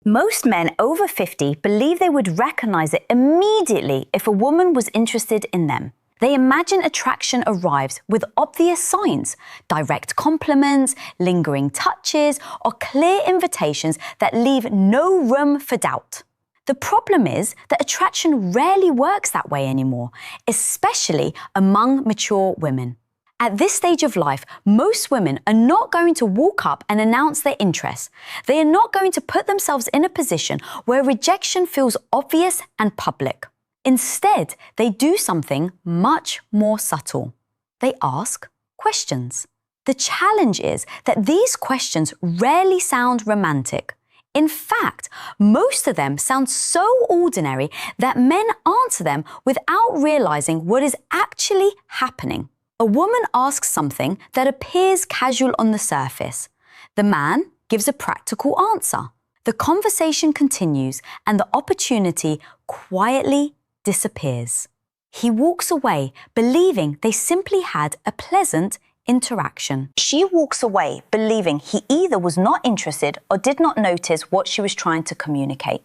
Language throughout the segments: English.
Most men over 50 believe they would recognize it immediately if a woman was interested in them. They imagine attraction arrives with obvious signs, direct compliments, lingering touches, or clear invitations that leave no room for doubt. The problem is that attraction rarely works that way anymore, especially among mature women. At this stage of life, most women are not going to walk up and announce their interest. They are not going to put themselves in a position where rejection feels obvious and public. Instead, they do something much more subtle. They ask questions. The challenge is that these questions rarely sound romantic. In fact, most of them sound so ordinary that men answer them without realizing what is actually happening. A woman asks something that appears casual on the surface. The man gives a practical answer. The conversation continues and the opportunity quietly disappears. He walks away, believing they simply had a pleasant interaction. She walks away, believing he either was not interested or did not notice what she was trying to communicate.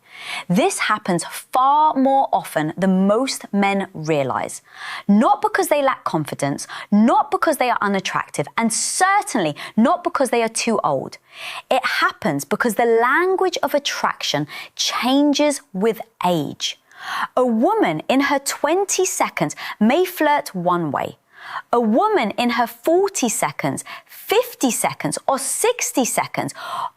This happens far more often than most men realize. Not because they lack confidence, not because they are unattractive, and certainly not because they are too old. It happens because the language of attraction changes with age. A woman in her 20 seconds may flirt one way. A woman in her 40 seconds, 50 seconds, or 60 seconds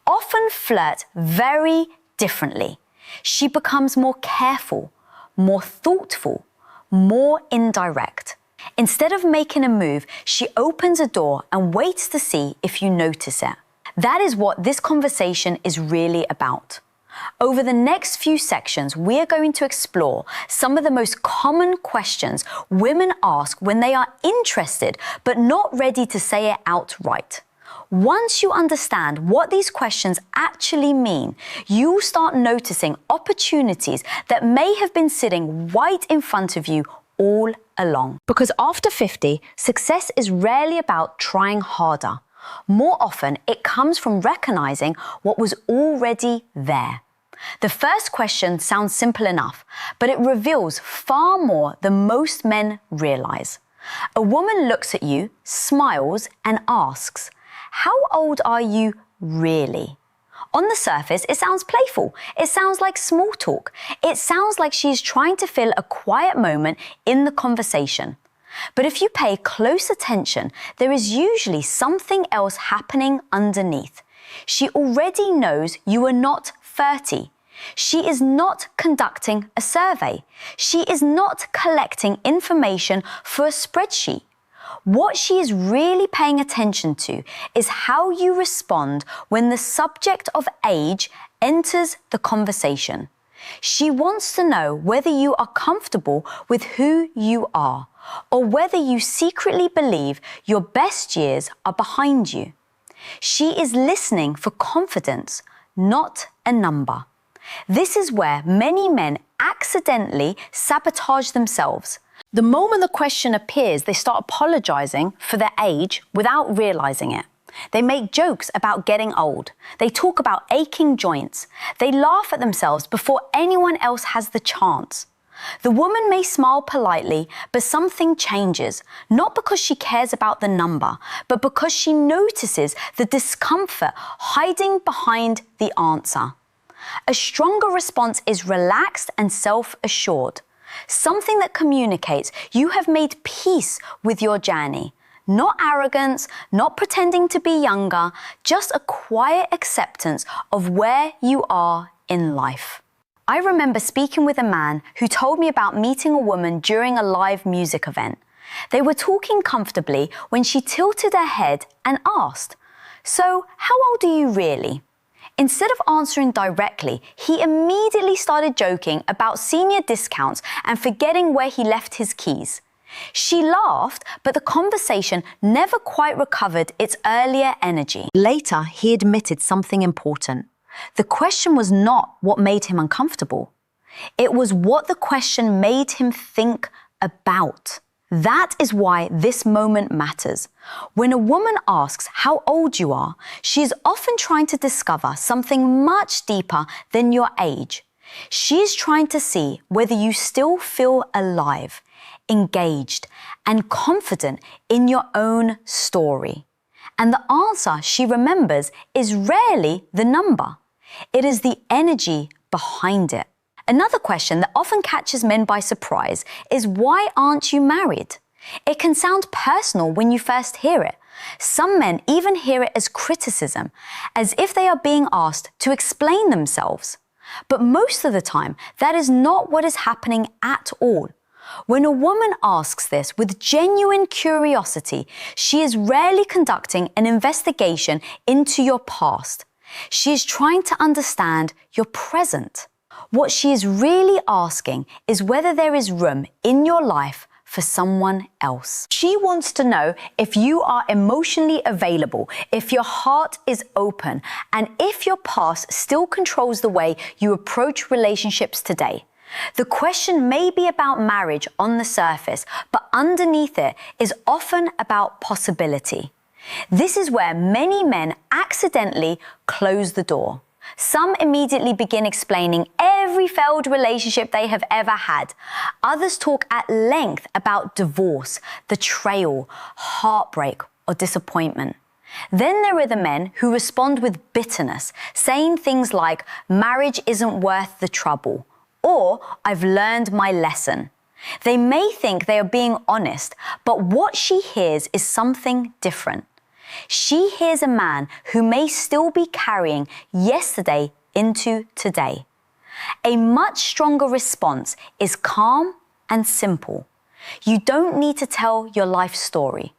often flirt very differently. She becomes more careful, more thoughtful, more indirect. Instead of making a move, she opens a door and waits to see if you notice it. That is what this conversation is really about. Over the next few sections, we are going to explore some of the most common questions women ask when they are interested but not ready to say it outright. Once you understand what these questions actually mean, you will start noticing opportunities that may have been sitting right in front of you all along. Because after 50, success is rarely about trying harder. More often, it comes from recognizing what was already there. The first question sounds simple enough, but it reveals far more than most men realize. A woman looks at you, smiles, and asks, "How old are you really?" On the surface, it sounds playful. It sounds like small talk. It sounds like she's trying to fill a quiet moment in the conversation. But if you pay close attention, there is usually something else happening underneath. She already knows you are not 30. She is not conducting a survey. She is not collecting information for a spreadsheet. What she is really paying attention to is how you respond when the subject of age enters the conversation. She wants to know whether you are comfortable with who you are, or whether you secretly believe your best years are behind you. She is listening for confidence, not a number. This is where many men accidentally sabotage themselves. The moment the question appears, they start apologizing for their age without realizing it. They make jokes about getting old. They talk about aching joints. They laugh at themselves before anyone else has the chance. The woman may smile politely, but something changes, not because she cares about the number, but because she notices the discomfort hiding behind the answer. A stronger response is relaxed and self-assured, something that communicates you have made peace with your journey. Not arrogance, not pretending to be younger, just a quiet acceptance of where you are in life. I remember speaking with a man who told me about meeting a woman during a live music event. They were talking comfortably when she tilted her head and asked, "So, how old are you really?" Instead of answering directly, he immediately started joking about senior discounts and forgetting where he left his keys. She laughed, but the conversation never quite recovered its earlier energy. Later, he admitted something important. The question was not what made him uncomfortable. It was what the question made him think about. That is why this moment matters. When a woman asks how old you are, she is often trying to discover something much deeper than your age. She is trying to see whether you still feel alive, engaged, and confident in your own story. And the answer she remembers is rarely the number. It is the energy behind it. Another question that often catches men by surprise is, why aren't you married? It can sound personal when you first hear it. Some men even hear it as criticism, as if they are being asked to explain themselves. But most of the time, that is not what is happening at all. When a woman asks this with genuine curiosity, she is rarely conducting an investigation into your past. She is trying to understand your present. What she is really asking is whether there is room in your life for someone else. She wants to know if you are emotionally available, if your heart is open, and if your past still controls the way you approach relationships today. The question may be about marriage on the surface, but underneath it is often about possibility. This is where many men accidentally close the door. Some immediately begin explaining every failed relationship they have ever had. Others talk at length about divorce, betrayal, heartbreak, or disappointment. Then there are the men who respond with bitterness, saying things like, "Marriage isn't worth the trouble," or "I've learned my lesson." They may think they are being honest, but what she hears is something different. She hears a man who may still be carrying yesterday into today. A much stronger response is calm and simple. You don't need to tell your life story.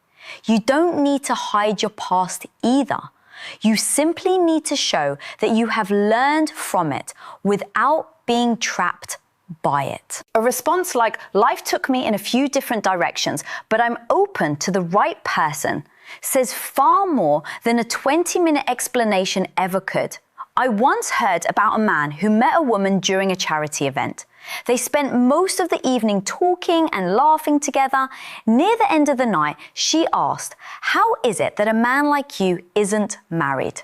You don't need to hide your past either. You simply need to show that you have learned from it without being trapped by it. A response like, "Life took me in a few different directions, but I'm open to the right person," says far more than a 20-minute explanation ever could. I once heard about a man who met a woman during a charity event. They spent most of the evening talking and laughing together. Near the end of the night, she asked, "How is it that a man like you isn't married?"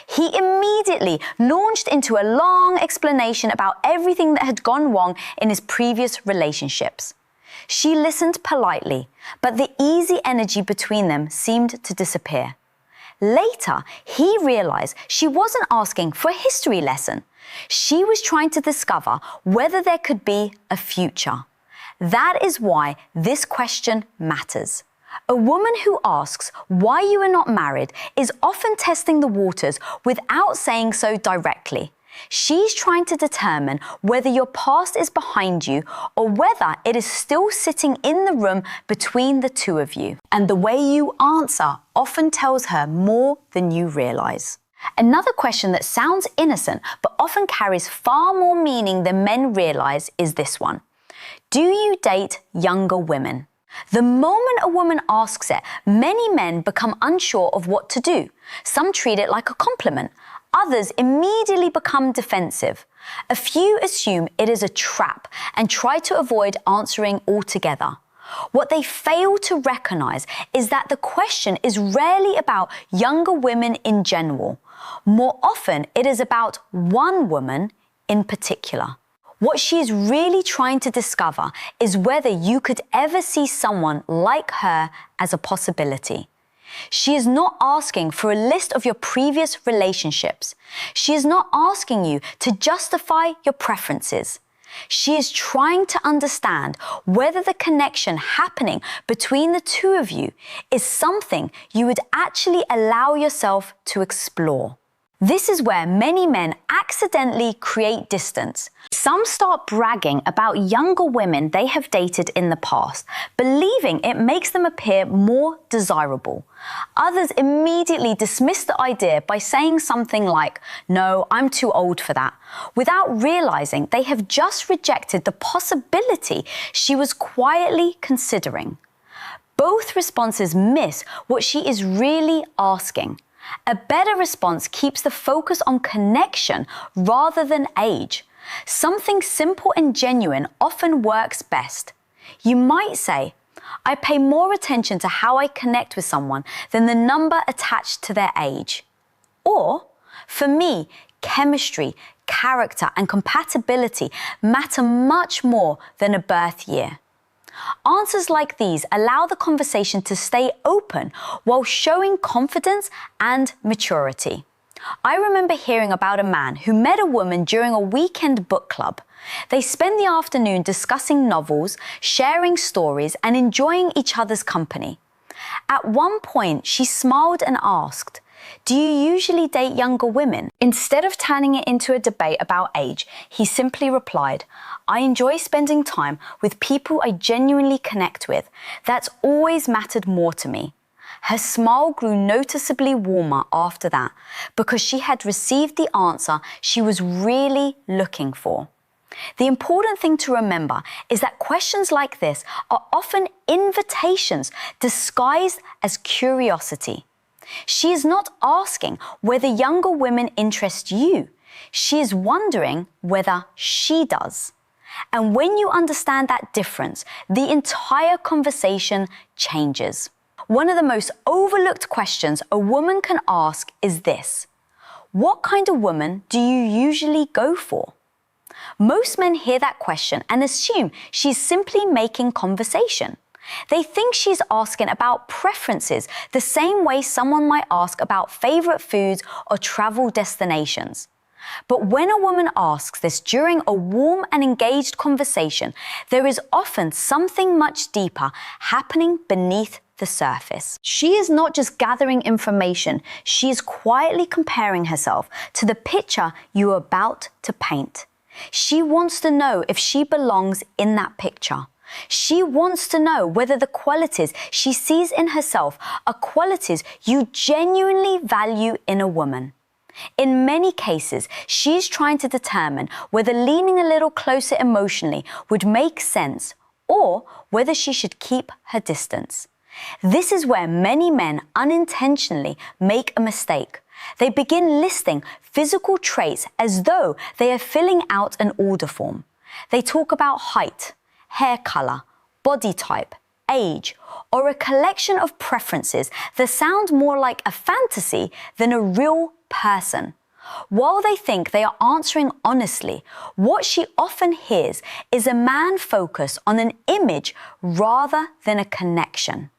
He immediately launched into a long explanation about everything that had gone wrong in his previous relationships. She listened politely, but the easy energy between them seemed to disappear. Later, he realized she wasn't asking for a history lesson. She was trying to discover whether there could be a future. That is why this question matters. A woman who asks why you are not married is often testing the waters without saying so directly. She's trying to determine whether your past is behind you or whether it is still sitting in the room between the two of you. And the way you answer often tells her more than you realize. Another question that sounds innocent but often carries far more meaning than men realize is this one. Do you date younger women? The moment a woman asks it, many men become unsure of what to do. Some treat it like a compliment. Others immediately become defensive. A few assume it is a trap and try to avoid answering altogether. What they fail to recognize is that the question is rarely about younger women in general. More often, it is about one woman in particular. What she is really trying to discover is whether you could ever see someone like her as a possibility. She is not asking for a list of your previous relationships. She is not asking you to justify your preferences. She is trying to understand whether the connection happening between the two of you is something you would actually allow yourself to explore. This is where many men accidentally create distance. Some start bragging about younger women they have dated in the past, believing it makes them appear more desirable. Others immediately dismiss the idea by saying something like, "No, I'm too old for that," without realizing they have just rejected the possibility she was quietly considering. Both responses miss what she is really asking. A better response keeps the focus on connection rather than age. Something simple and genuine often works best. You might say, I pay more attention to how I connect with someone than the number attached to their age. Or, for me, chemistry, character, and compatibility matter much more than a birth year. Answers like these allow the conversation to stay open while showing confidence and maturity. I remember hearing about a man who met a woman during a weekend book club. They spent the afternoon discussing novels, sharing stories, and enjoying each other's company. At one point, she smiled and asked, "Do you usually date younger women?" Instead of turning it into a debate about age, he simply replied, "I enjoy spending time with people I genuinely connect with. That's always mattered more to me." Her smile grew noticeably warmer after that because she had received the answer she was really looking for. The important thing to remember is that questions like this are often invitations disguised as curiosity. She is not asking whether younger women interest you. She is wondering whether she does. And when you understand that difference, the entire conversation changes. One of the most overlooked questions a woman can ask is this: what kind of woman do you usually go for? Most men hear that question and assume she's simply making conversation. They think she's asking about preferences the same way someone might ask about favorite foods or travel destinations. But when a woman asks this during a warm and engaged conversation, there is often something much deeper happening beneath the surface. She is not just gathering information, she is quietly comparing herself to the picture you are about to paint. She wants to know if she belongs in that picture. She wants to know whether the qualities she sees in herself are qualities you genuinely value in a woman. In many cases, she's trying to determine whether leaning a little closer emotionally would make sense or whether she should keep her distance. This is where many men unintentionally make a mistake. They begin listing physical traits as though they are filling out an order form. They talk about height, hair color, body type, age, or a collection of preferences that sound more like a fantasy than a real person. While they think they are answering honestly, what she often hears is a man focused on an image rather than a connection.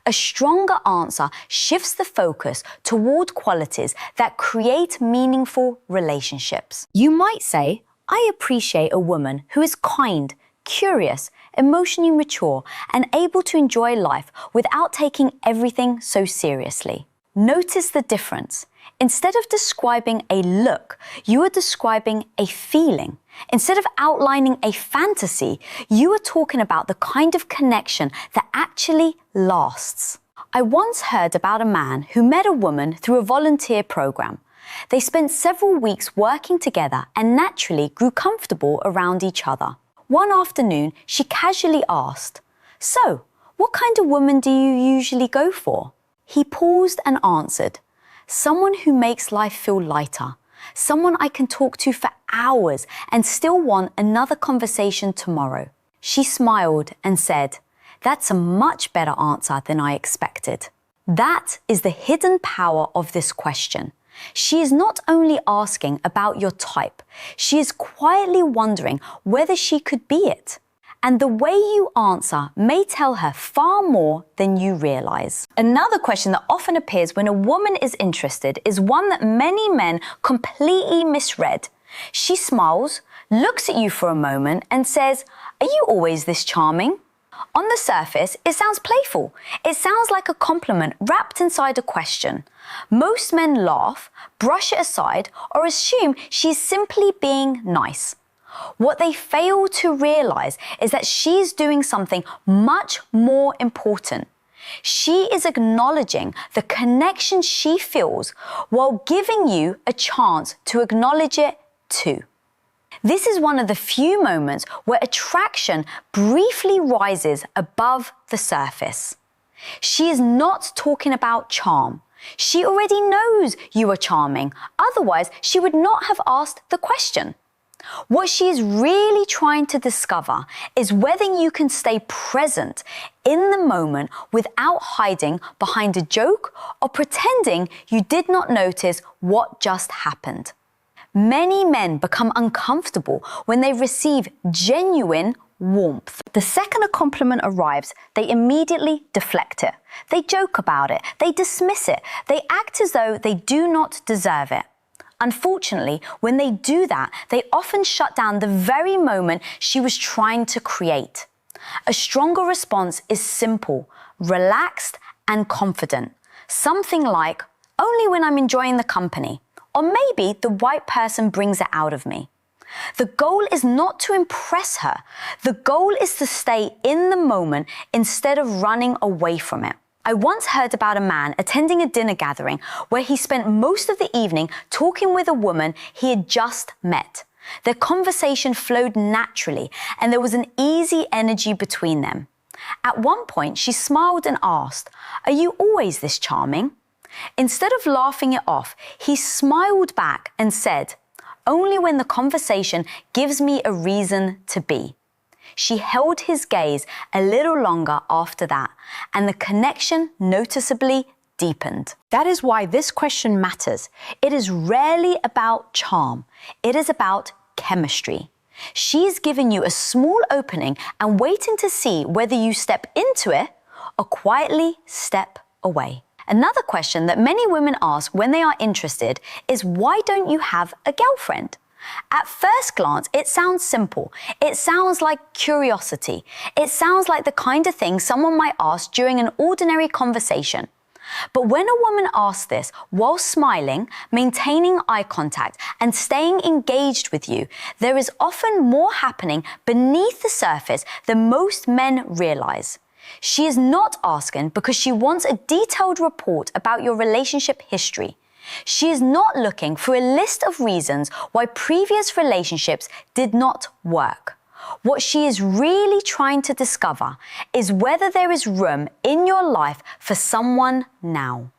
A stronger answer shifts the focus toward qualities that create meaningful relationships. You might say, "I appreciate a woman who is kind, curious, emotionally mature, and able to enjoy life without taking everything so seriously." Notice the difference. Instead of describing a look, you are describing a feeling. Instead of outlining a fantasy, you are talking about the kind of connection that actually lasts. I once heard about a man who met a woman through a volunteer program. They spent several weeks working together and naturally grew comfortable around each other. One afternoon, she casually asked, "So, what kind of woman do you usually go for?" He paused and answered, "Someone who makes life feel lighter. Someone I can talk to for hours and still want another conversation tomorrow." She smiled and said, "That's a much better answer than I expected." That is the hidden power of this question. She is not only asking about your type, she is quietly wondering whether she could be it. And the way you answer may tell her far more than you realize. Another question that often appears when a woman is interested is one that many men completely misread. She smiles, looks at you for a moment, and says, "Are you always this charming?" On the surface, it sounds playful. It sounds like a compliment wrapped inside a question. Most men laugh, brush it aside, or assume she's simply being nice. What they fail to realize is that she's doing something much more important. She is acknowledging the connection she feels while giving you a chance to acknowledge it too. This is one of the few moments where attraction briefly rises above the surface. She is not talking about charm. She already knows you are charming, otherwise she would not have asked the question. What she is really trying to discover is whether you can stay present in the moment without hiding behind a joke or pretending you did not notice what just happened. Many men become uncomfortable when they receive genuine warmth. The second a compliment arrives, they immediately deflect it. They joke about it. They dismiss it. They act as though they do not deserve it. Unfortunately, when they do that, they often shut down the very moment she was trying to create. A stronger response is simple, relaxed, and confident. Something like, only when I'm enjoying the company. Or maybe the right person brings it out of me. The goal is not to impress her. The goal is to stay in the moment instead of running away from it. I once heard about a man attending a dinner gathering where he spent most of the evening talking with a woman he had just met. Their conversation flowed naturally, and there was an easy energy between them. At one point, she smiled and asked, "Are you always this charming?" Instead of laughing it off, he smiled back and said, "Only when the conversation gives me a reason to be." She held his gaze a little longer after that, and the connection noticeably deepened. That is why this question matters. It is rarely about charm. It is about chemistry. She is giving you a small opening and waiting to see whether you step into it or quietly step away. Another question that many women ask when they are interested is, why don't you have a girlfriend? At first glance, it sounds simple. It sounds like curiosity. It sounds like the kind of thing someone might ask during an ordinary conversation. But when a woman asks this while smiling, maintaining eye contact, and staying engaged with you, there is often more happening beneath the surface than most men realize. She is not asking because she wants a detailed report about your relationship history. She is not looking for a list of reasons why previous relationships did not work. What she is really trying to discover is whether there is room in your life for someone now.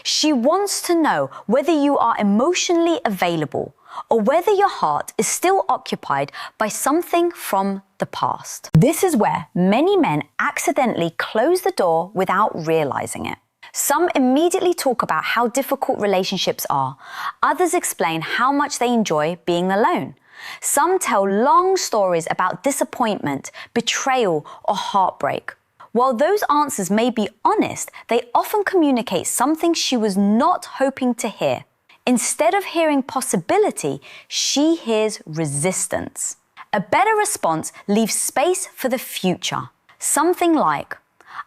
She wants to know whether you are emotionally available or whether your heart is still occupied by something from the past. This is where many men accidentally close the door without realizing it. Some immediately talk about how difficult relationships are. Others explain how much they enjoy being alone. Some tell long stories about disappointment, betrayal, or heartbreak. While those answers may be honest, they often communicate something she was not hoping to hear. Instead of hearing possibility, she hears resistance. A better response leaves space for the future. Something like,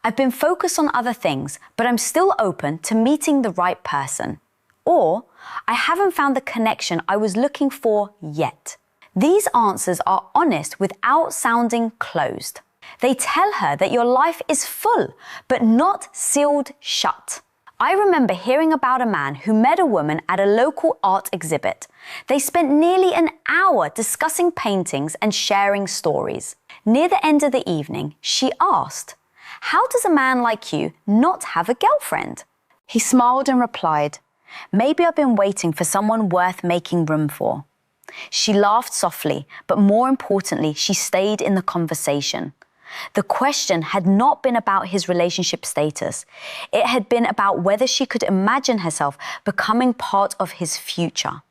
"I've been focused on other things, but I'm still open to meeting the right person." Or, "I haven't found the connection I was looking for yet." These answers are honest without sounding closed. They tell her that your life is full, but not sealed shut. I remember hearing about a man who met a woman at a local art exhibit. They spent nearly an hour discussing paintings and sharing stories. Near the end of the evening, she asked, "How does a man like you not have a girlfriend?" He smiled and replied, "Maybe I've been waiting for someone worth making room for." She laughed softly, but more importantly, she stayed in the conversation. The question had not been about his relationship status. It had been about whether she could imagine herself becoming part of his future.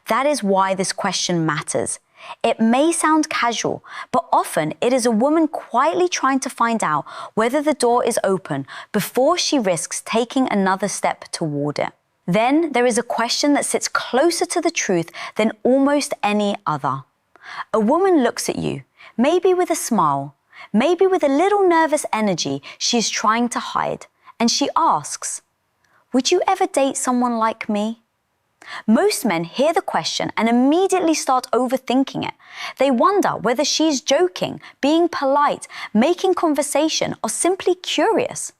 That is why this question matters. It may sound casual, but often it is a woman quietly trying to find out whether the door is open before she risks taking another step toward it. Then there is a question that sits closer to the truth than almost any other. A woman looks at you, maybe with a smile, maybe with a little nervous energy she is trying to hide, and she asks, "Would you ever date someone like me?" Most men hear the question and immediately start overthinking it. They wonder whether she's joking, being polite, making conversation, or simply curious.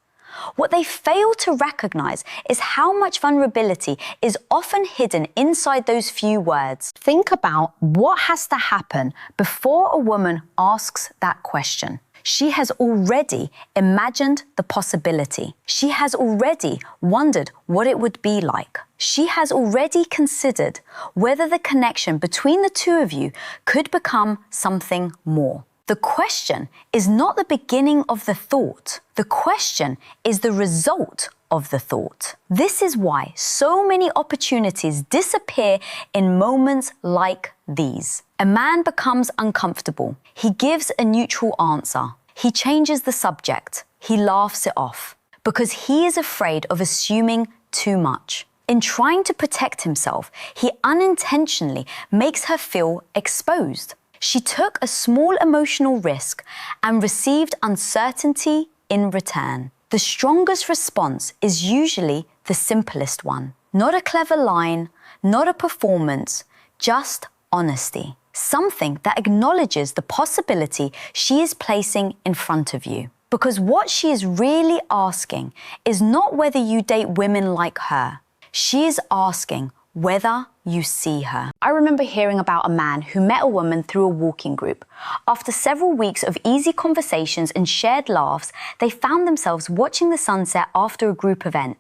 What they fail to recognize is how much vulnerability is often hidden inside those few words. Think about what has to happen before a woman asks that question. She has already imagined the possibility. She has already wondered what it would be like. She has already considered whether the connection between the two of you could become something more. The question is not the beginning of the thought. The question is the result of the thought. This is why so many opportunities disappear in moments like these. A man becomes uncomfortable. He gives a neutral answer. He changes the subject. He laughs it off because he is afraid of assuming too much. In trying to protect himself, he unintentionally makes her feel exposed. She took a small emotional risk and received uncertainty in return. The strongest response is usually the simplest one. Not a clever line, not a performance, just honesty. Something that acknowledges the possibility she is placing in front of you. Because what she is really asking is not whether you date women like her. She is asking whether you see her. I remember hearing about a man who met a woman through a walking group. After several weeks of easy conversations and shared laughs, they found themselves watching the sunset after a group event.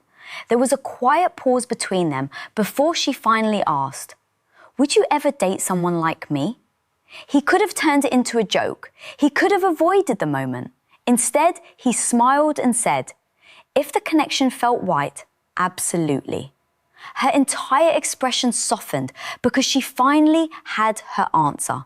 There was a quiet pause between them before she finally asked, "Would you ever date someone like me?" He could have turned it into a joke. He could have avoided the moment. Instead, he smiled and said, "If the connection felt right, absolutely." Her entire expression softened because she finally had her answer.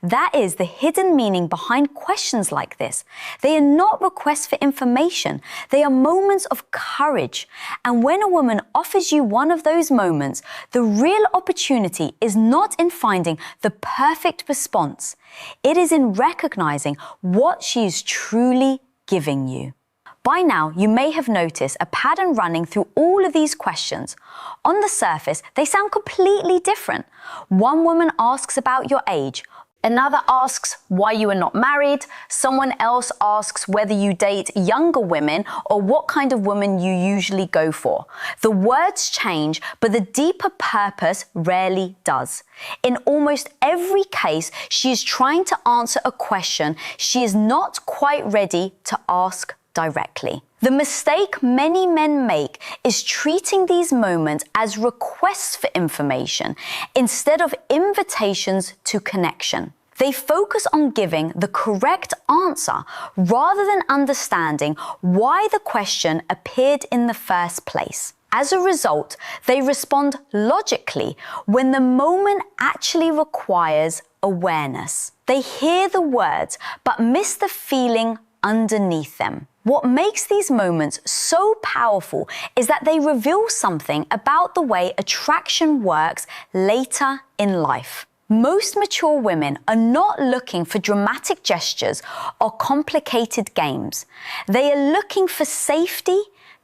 That is the hidden meaning behind questions like this. They are not requests for information. They are moments of courage. And when a woman offers you one of those moments, the real opportunity is not in finding the perfect response. It is in recognizing what she is truly giving you. By now, you may have noticed a pattern running through all of these questions. On the surface, they sound completely different. One woman asks about your age. Another asks why you are not married. Someone else asks whether you date younger women or what kind of woman you usually go for. The words change, but the deeper purpose rarely does. In almost every case, she is trying to answer a question she is not quite ready to ask directly. The mistake many men make is treating these moments as requests for information instead of invitations to connection. They focus on giving the correct answer rather than understanding why the question appeared in the first place. As a result, they respond logically when the moment actually requires awareness. They hear the words but miss the feeling underneath them. What makes these moments so powerful is that they reveal something about the way attraction works later in life. Most mature women are not looking for dramatic gestures or complicated games. They are looking for safety,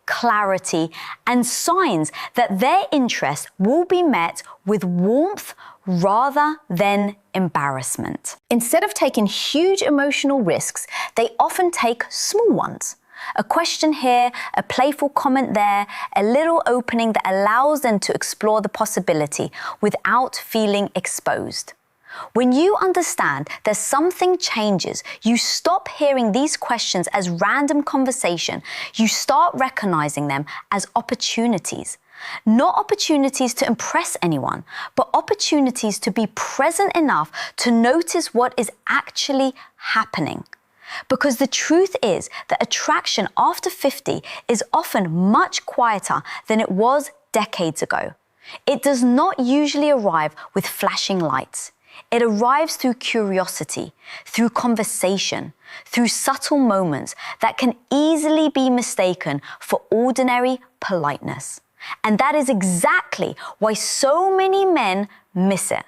clarity, and signs that their interest will be met with warmth rather than embarrassment. Instead of taking huge emotional risks, they often take small ones. A question here, a playful comment there, a little opening that allows them to explore the possibility without feeling exposed. When you understand that something changes, you stop hearing these questions as random conversation. You start recognizing them as opportunities. Not opportunities to impress anyone, but opportunities to be present enough to notice what is actually happening. Because the truth is that attraction after 50 is often much quieter than it was decades ago. It does not usually arrive with flashing lights. It arrives through curiosity, through conversation, through subtle moments that can easily be mistaken for ordinary politeness. And that is exactly why so many men miss it.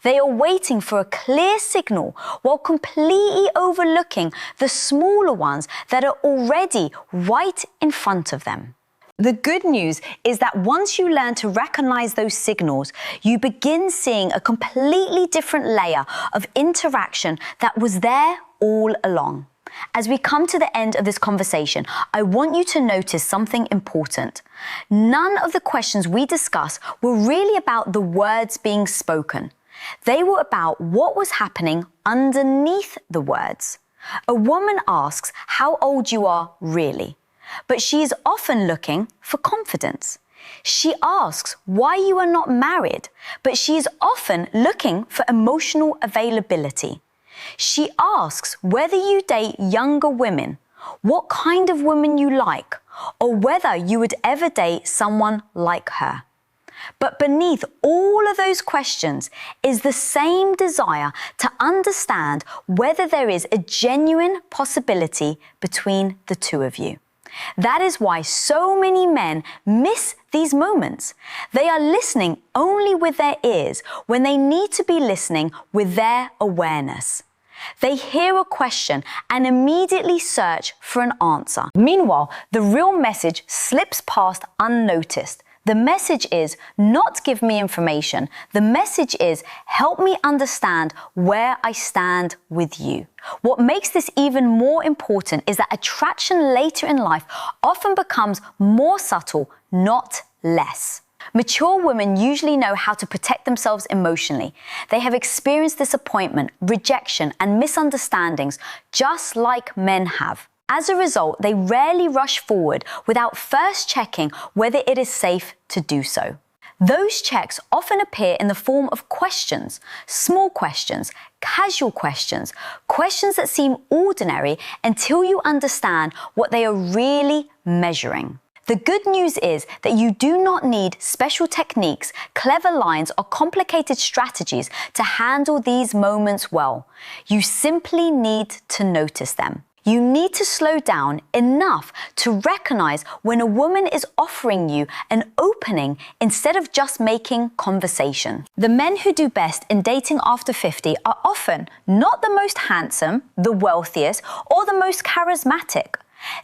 They are waiting for a clear signal while completely overlooking the smaller ones that are already right in front of them. The good news is that once you learn to recognize those signals, you begin seeing a completely different layer of interaction that was there all along. As we come to the end of this conversation, I want you to notice something important. None of the questions we discuss were really about the words being spoken. They were about what was happening underneath the words. A woman asks how old you are really, but she is often looking for confidence. She asks why you are not married, but she is often looking for emotional availability. She asks whether you date younger women, what kind of woman you like, or whether you would ever date someone like her. But beneath all of those questions is the same desire to understand whether there is a genuine possibility between the two of you. That is why so many men miss these moments. They are listening only with their ears when they need to be listening with their awareness. They hear a question and immediately search for an answer. Meanwhile, the real message slips past unnoticed. The message is not give me information. The message is help me understand where I stand with you. What makes this even more important is that attraction later in life often becomes more subtle, not less. Mature women usually know how to protect themselves emotionally. They have experienced disappointment, rejection, and misunderstandings just like men have. As a result, they rarely rush forward without first checking whether it is safe to do so. Those checks often appear in the form of questions, small questions, casual questions, questions that seem ordinary until you understand what they are really measuring. The good news is that you do not need special techniques, clever lines, or complicated strategies to handle these moments well. You simply need to notice them. You need to slow down enough to recognize when a woman is offering you an opening instead of just making conversation. The men who do best in dating after 50 are often not the most handsome, the wealthiest, or the most charismatic.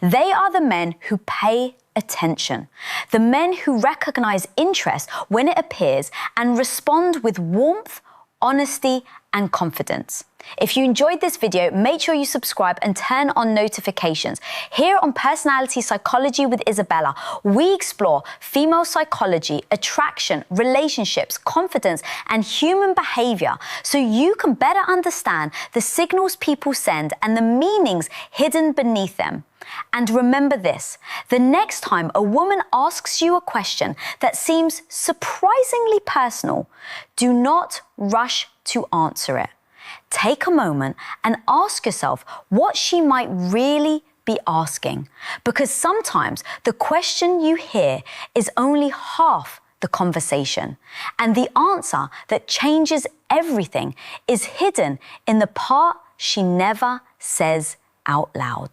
They are the men who pay attention. The men who recognize interest when it appears and respond with warmth, honesty, and confidence. If you enjoyed this video, make sure you subscribe and turn on notifications. Here on Personality Psychology with Isabella, we explore female psychology, attraction, relationships, confidence, and human behavior so you can better understand the signals people send and the meanings hidden beneath them. And remember this, the next time a woman asks you a question that seems surprisingly personal, do not rush to answer it. Take a moment and ask yourself what she might really be asking, because sometimes the question you hear is only half the conversation, and the answer that changes everything is hidden in the part she never says out loud.